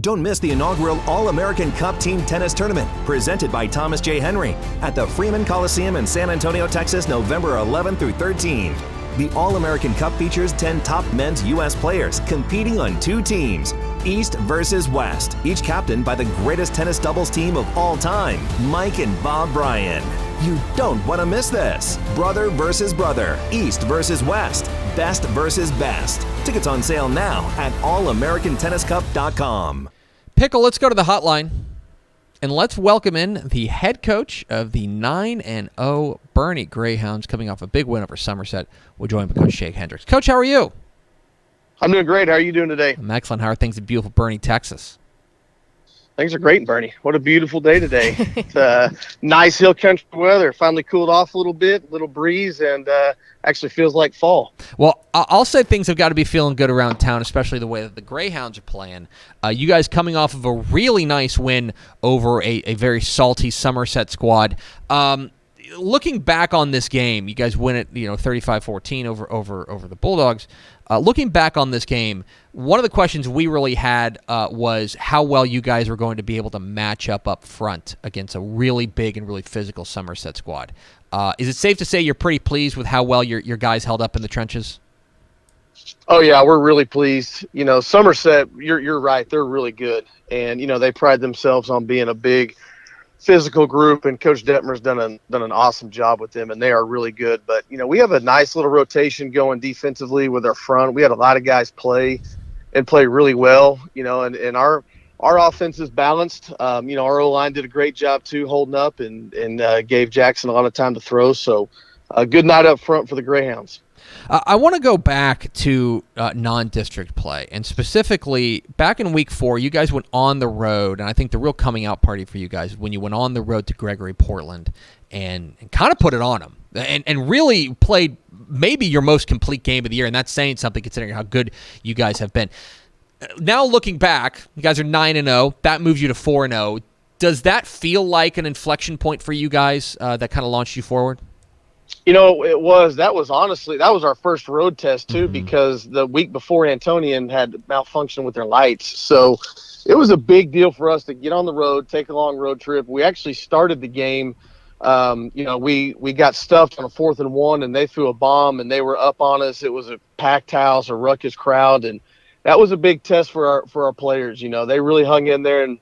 Don't miss the inaugural All-American Cup Team Tennis Tournament, presented by Thomas J. Henry, at the Freeman Coliseum in San Antonio, Texas, November 11 through 13. The All-American Cup features 10 top men's U.S. players competing on 2 teams, East versus West, each captained by the greatest tennis doubles team of all time, Mike and Bob Bryan. You don't want to miss this. Brother versus brother, East versus West, best versus best. Tickets on sale now at allamericantenniscup.com. Pickle, let's go to the hotline, and let's welcome in the head coach of the 9-0 Boerne Greyhounds, coming off a big win over Somerset. We're joined by Coach Shea Hendrix. Coach, how are you? I'm doing great. How are you doing today? I'm excellent. How are things in beautiful Boerne, Texas? Things are great in Boerne. What a beautiful day today. It's nice hill country weather. Finally cooled off a little bit, little breeze, and actually feels like fall. Well, I'll say things have got to be feeling good around town, especially the way that the Greyhounds are playing. You guys coming off of a really nice win over a very salty Somerset squad. Looking back on this game, you guys win it, 35-14 over the Bulldogs. Looking back on this game, one of the questions we really had was how well you guys were going to be able to match up front against a really big and really physical Somerset squad. Is it safe to say you're pretty pleased with how well your guys held up in the trenches? Oh, yeah, we're really pleased. Somerset, you're right, they're really good. And, they pride themselves on being a big physical group, and Coach Detmer's done an awesome job with them, and they are really good. But, we have a nice little rotation going defensively with our front. We had a lot of guys play really well, and our offense is balanced. Our O-line did a great job, too, holding up and gave Jackson a lot of time to throw. So a good night up front for the Greyhounds. I want to go back to non-district play, and specifically back in week 4, you guys went on the road, and I think the real coming out party for you guys when you went on the road to Gregory Portland and kind of put it on them and really played maybe your most complete game of the year, and that's saying something considering how good you guys have been. Now looking back, you guys are 9-0. That moves you to 4-0. Does that feel like an inflection point for you guys that kind of launched you forward? That was our first road test too, because the week before Antonian had malfunction with their lights. So it was a big deal for us to get on the road, take a long road trip. We actually started the game. We got stuffed on a 4th and 1, and they threw a bomb, and they were up on us. It was a packed house, a ruckus crowd, and that was a big test for our players. They really hung in there, and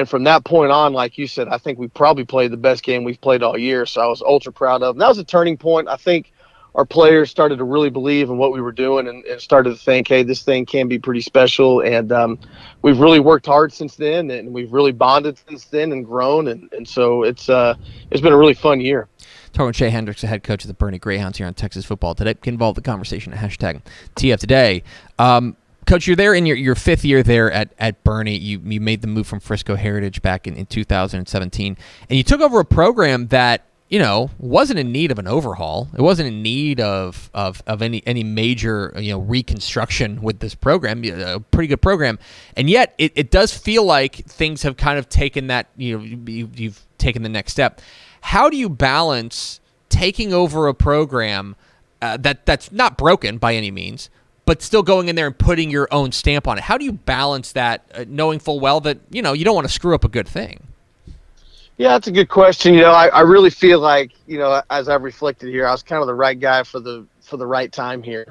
from that point on, like you said, I think we probably played the best game we've played all year. So I was ultra proud of. And that was a turning point. I think our players started to really believe in what we were doing and started to think, hey, this thing can be pretty special. And we've really worked hard since then, and we've really bonded since then and grown. And so it's been a really fun year. Talking with Shea Hendrix, the head coach of the Boerne Greyhounds here on Texas Football Today. Can involve the conversation at hashtag TF Today. Coach, you're there in your 5th year there at Boerne. You made the move from Frisco Heritage back in 2017, and you took over a program that wasn't in need of an overhaul. It wasn't in need of any major reconstruction with this program. A pretty good program, and yet it does feel like things have kind of taken that you've taken the next step. How do you balance taking over a program that's not broken by any means, but still going in there and putting your own stamp on it? How do you balance that, knowing full well that, you don't want to screw up a good thing? Yeah, that's a good question. I really feel like, as I've reflected here, I was kind of the right guy for the right time here.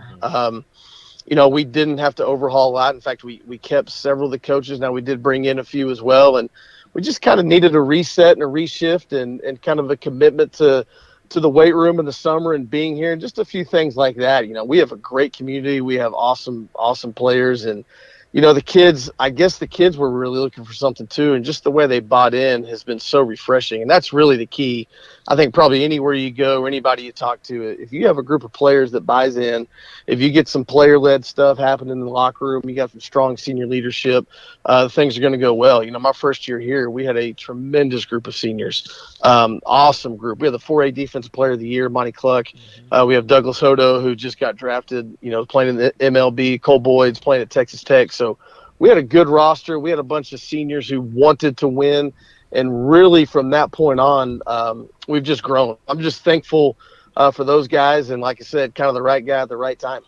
We didn't have to overhaul a lot. In fact, we kept several of the coaches. Now, we did bring in a few as well, and we just kind of needed a reset and a reshift and kind of a commitment to the weight room in the summer and being here and just a few things like that. We have a great community. We have awesome players, and the kids, I guess the kids were really looking for something too, and just the way they bought in has been so refreshing, and that's really the key. I think probably anywhere you go or anybody you talk to, if you have a group of players that buys in, if you get some player-led stuff happening in the locker room, you got some strong senior leadership, things are going to go well. My first year here, we had a tremendous group of seniors, awesome group. We had the 4A Defensive Player of the Year, Monty Cluck. We have Douglas Hodo, who just got drafted, playing in the MLB. Cole Boyd's playing at Texas Tech. So we had a good roster. We had a bunch of seniors who wanted to win. And really from that point on, we've just grown. I'm just thankful for those guys. And like I said, kind of the right guy at the right time.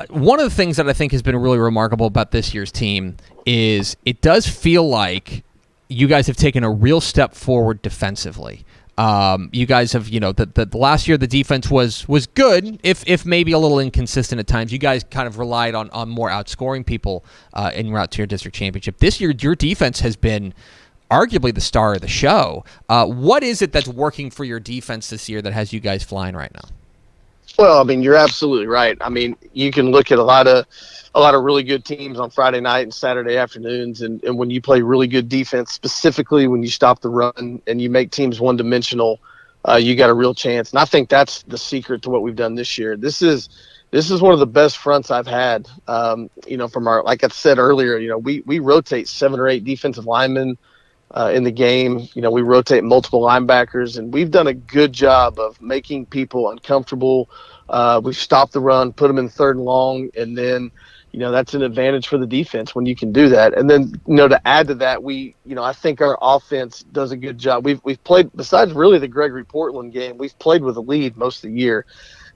One of the things that I think has been really remarkable about this year's team is it does feel like you guys have taken a real step forward defensively. You guys have, the last year the defense was good, if maybe a little inconsistent at times. You guys kind of relied on more outscoring people en route to your district championship. This year, your defense has been arguably the star of the show. What is it that's working for your defense this year that has you guys flying right now? Well, I mean, you're absolutely right. I mean, you can look at a lot of really good teams on Friday night and Saturday afternoons, and when you play really good defense, specifically when you stop the run and you make teams one-dimensional, you got a real chance. And I think that's the secret to what we've done this year. This is one of the best fronts I've had. From our, like I said earlier, we rotate 7 or 8 defensive linemen in the game. We rotate multiple linebackers, and we've done a good job of making people uncomfortable. We've stopped the run, put them in 3rd and long, and then, that's an advantage for the defense when you can do that. And then, to add to that, I think our offense does a good job. We've played, besides really the Gregory Portland game, we've played with a lead most of the year.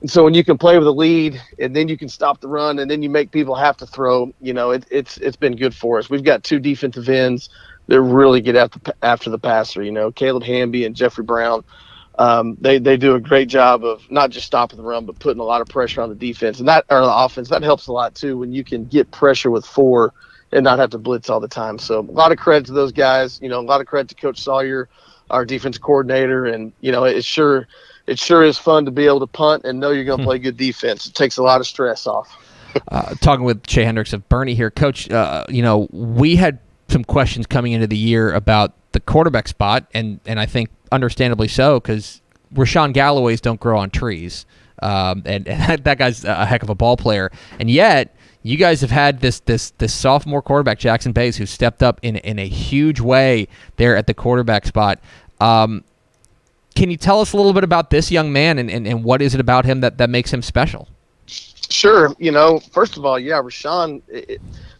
And so when you can play with a lead and then you can stop the run and then you make people have to throw, it's been good for us. We've got 2 defensive ends that really get after the passer, Caleb Hamby and Jeffrey Brown. They do a great job of not just stopping the run, but putting a lot of pressure on the defense and the offense. That helps a lot too when you can get pressure with 4 and not have to blitz all the time. So a lot of credit to those guys. A lot of credit to Coach Sawyer, our defense coordinator, and it sure is fun to be able to punt and know you're going to play good defense. It takes a lot of stress off. Talking with Shea Hendrix of Boerne here, Coach. We had some questions coming into the year about the quarterback spot, and I think understandably so, because Rashawn Galloways don't grow on trees, and that guy's a heck of a ball player, and yet you guys have had this sophomore quarterback, Jackson Bays, who stepped up in a huge way there at the quarterback spot. Can you tell us a little bit about this young man and what is it about him that makes him special? Sure. First of all, yeah, Rashawn,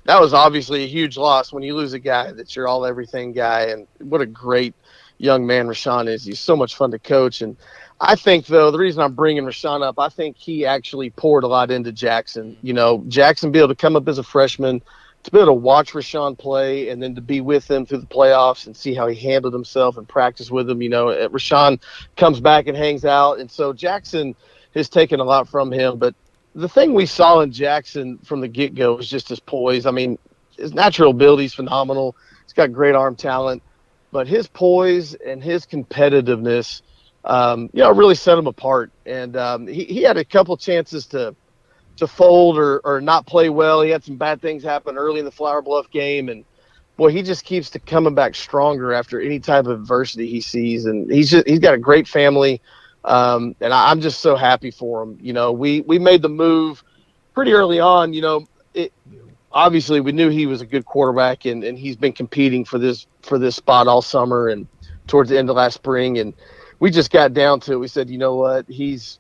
that was obviously a huge loss when you lose a guy that's your all-everything guy, and what a great young man Rashawn is. He's so much fun to coach, and I think, though, the reason I'm bringing Rashawn up, I think he actually poured a lot into Jackson. Jackson be able to come up as a freshman, to be able to watch Rashawn play, and then to be with him through the playoffs and see how he handled himself and practice with him. Rashawn comes back and hangs out, and so Jackson has taken a lot from him, but the thing we saw in Jackson from the get-go was just his poise. I mean, his natural ability is phenomenal. He's got great arm talent, but his poise and his competitiveness, really set him apart. And he had a couple chances to fold or not play well. He had some bad things happen early in the Flower Bluff game, and boy, he just keeps coming back stronger after any type of adversity he sees. And he's got a great family. And I'm just so happy for him. We made the move pretty early on. Obviously we knew he was a good quarterback, and he's been competing for this spot all summer and towards the end of last spring. And we just got down to it. We said, you know what, he's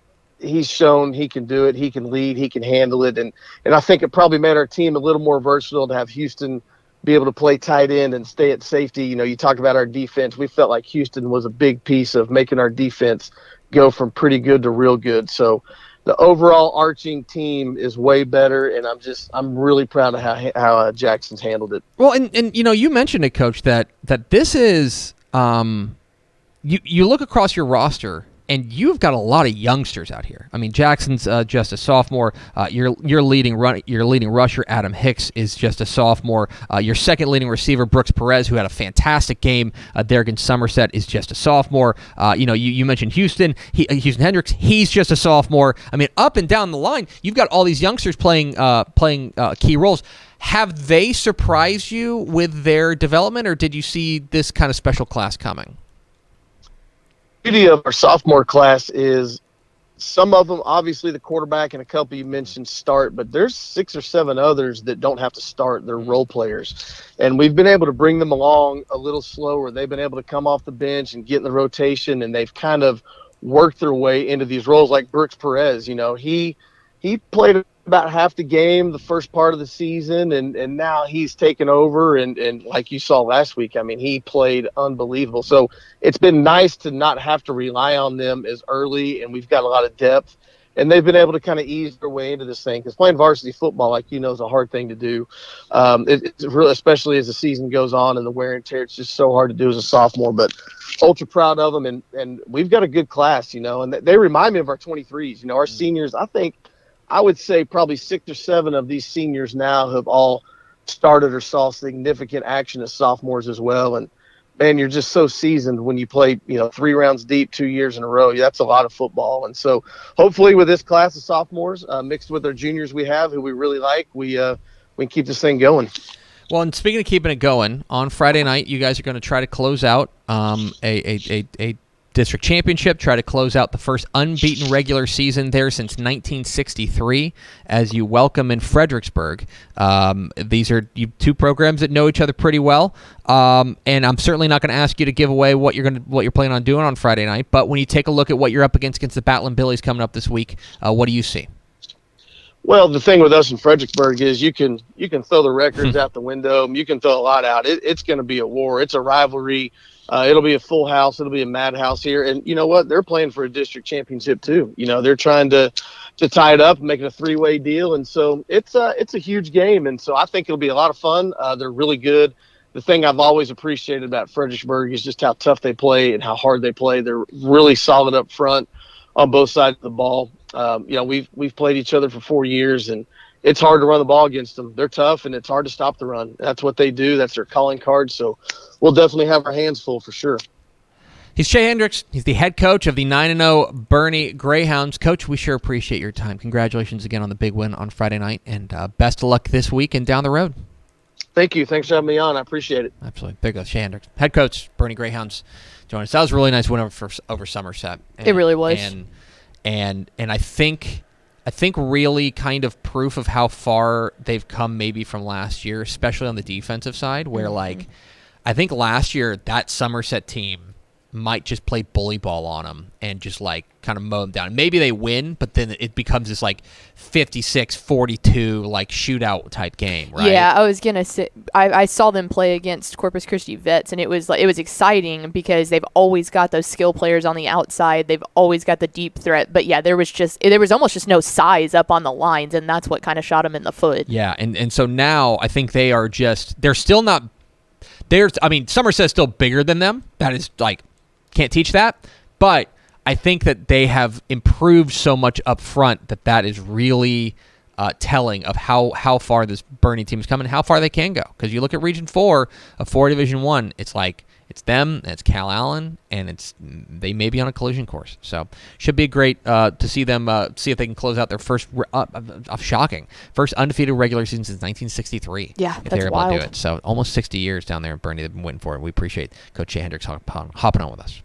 shown he can do it. He can lead. He can handle it. And I think it probably made our team a little more versatile to have Houston be able to play tight end and stay at safety. You talk about our defense. We felt like Houston was a big piece of making our defense go from pretty good to real good. So the overall arching team is way better, and I'm really proud of how Jackson's handled it. Well, and you mentioned it, Coach, that this is you look across your roster and you've got a lot of youngsters out here. I mean, Jackson's just a sophomore. Your leading rusher, Adam Hicks, is just a sophomore. Your second leading receiver, Brooks Perez, who had a fantastic game there against Somerset, is just a sophomore. You mentioned Houston Hendrix. He's just a sophomore. I mean, up and down the line, you've got all these youngsters playing key roles. Have they surprised you with their development, or did you see this kind of special class coming? The beauty of our sophomore class is some of them, obviously the quarterback and a couple you mentioned start, but there's 6 or 7 others that don't have to start. They're role players. And we've been able to bring them along a little slower. They've been able to come off the bench and get in the rotation, and they've kind of worked their way into these roles, like Brooks Perez. He played about half the game the first part of the season, and now he's taken over, and like you saw last week, I mean, he played unbelievable. So it's been nice to not have to rely on them as early, and we've got a lot of depth. and they've been able to kind of ease their way into this thing, because playing varsity football, like is a hard thing to do. It's really, especially as the season goes on and the wear and tear, it's just so hard to do as a sophomore. But ultra proud of them, and we've got a good class, and they remind me of our 23s. Our seniors, I would say probably 6 or 7 of these seniors now have all started or saw significant action as sophomores as well. And man, you're just so seasoned when you play, 3 rounds deep, 2 years in a row. That's a lot of football. And so hopefully with this class of sophomores mixed with our juniors we have, who we really like, we can keep this thing going. Well, and speaking of keeping it going, on Friday night, you guys are going to try to close out a district championship, try to close out the first unbeaten regular season there since 1963 as you welcome in Fredericksburg. These are two programs that know each other pretty well, and I'm certainly not going to ask you to give away what you're planning on doing on Friday night, but when you take a look at what you're up against the Battling Billies coming up this week, what do you see? Well, the thing with us in Fredericksburg is you can throw the records out the window. You can throw a lot out. It's going to be a war. It's a rivalry. It'll be a full house. It'll be a madhouse here. And you know what? They're playing for a district championship too. They're trying to tie it up and make it a 3-way deal. And so it's a huge game. And so I think it'll be a lot of fun. They're really good. The thing I've always appreciated about Fredericksburg is just how tough they play and how hard they play. They're really solid up front on both sides of the ball. We've played each other for 4 years, and it's hard to run the ball against them. They're tough, and it's hard to stop the run. That's what they do. That's their calling card. So we'll definitely have our hands full for sure. He's Jay Hendrix. He's the head coach of the 9-0 Boerne Greyhounds. Coach, we sure appreciate your time. Congratulations again on the big win on Friday night, and best of luck this week and down the road. Thank you. Thanks for having me on. I appreciate it. Absolutely. Big Jay Hendrix, head coach, Boerne Greyhounds. Join us. That was a really nice win over Somerset. It really was. And I think really kind of proof of how far they've come maybe from last year, especially on the defensive side, where I think last year that Somerset team might just play bully ball on them and just kind of mow them down. Maybe they win, but then it becomes this 56-42 shootout type game, right? Yeah, I was gonna say I saw them play against Corpus Christi Vets, and it was exciting because they've always got those skill players on the outside. They've always got the deep threat, but yeah, there was almost just no size up on the lines, and that's what kind of shot them in the foot. Yeah, and so now I think they're still not. Somerset's still bigger than them. That is can't teach that, but I think that they have improved so much up front that is really telling of how far this Boerne team is coming and how far they can go. Because you look at Region 4 of 4 Division 1, it's it's them, and it's Cal Allen, and they may be on a collision course. So should be great to see them see if they can close out their first first undefeated regular season since 1963. Yeah, if that's they're able wild. to do it. So almost 60 years down there in Boerne they've been waiting for it. We appreciate Coach Jay Hendrix hopping on with us.